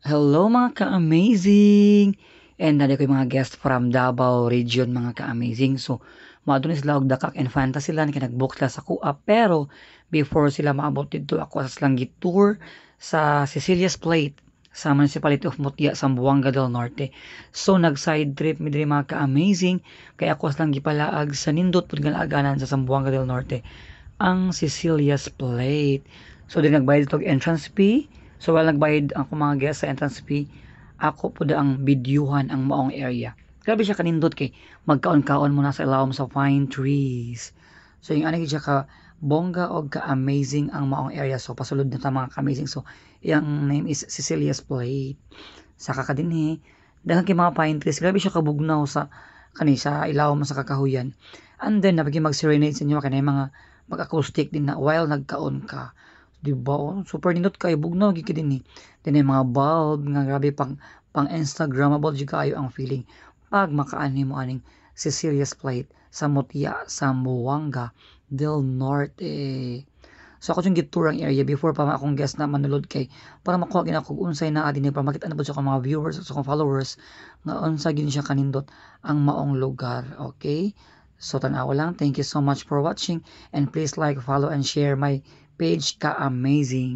Hello mga ka-amazing! And nadi ko yung mga guest from Davao region mga ka-amazing. So, maadun sila og dakak and fantasy land kaya nag-book sila sa kuha. Pero, before sila maabot dito, ako sa silang tour sa Cecilia's Plate sa Municipality of Mutya, Zamboanga del Norte. So, nag-side trip mi diri mga ka-amazing. Kaya ako silang gipalaag sa nindot pud nga aganan sa Zamboanga del Norte ang Cecilia's Plate. So, din nagbayad ito entrance fee. So, while nagbayad ako mga guests sa entrance fee, ako po ang bidyuhan ang maong area. Grabe siya kanindot kay magkaon-kaon mo na sa ilawom sa pine trees. So, yung ano siya ka bongga o ka-amazing ang maong area. So, pasulod na ta mga ka-amazing. So, yung name is Cecilia's Plate. Sa kakadinhi, dahil kay mga pine trees, grabe siya kabugnaw sa sa ilawom sa kakahuyan. And then, nabagi mag-serenade sa inyo kanay mga mag-acoustic din na while nagkaon ka. Di ba? Oh, super nindot kayo bugnaw gyud din ni. Din mga bulb nga grabe pang Instagrammable jud kayo ang feeling pag makaani mo aning Cecilia's Plate sa Mutya, Zamboanga del Norte. So ako yung gitour ang area before pa akong guest na manulod kay para makuha gina kog unsay naa dinhi para makita na pud sa akong mga viewers sa akong followers nga unsa gid siya kanindot ang maong lugar. Okay? So tanaw lang. Thank you so much for watching and please like, follow and share my page ka amazing.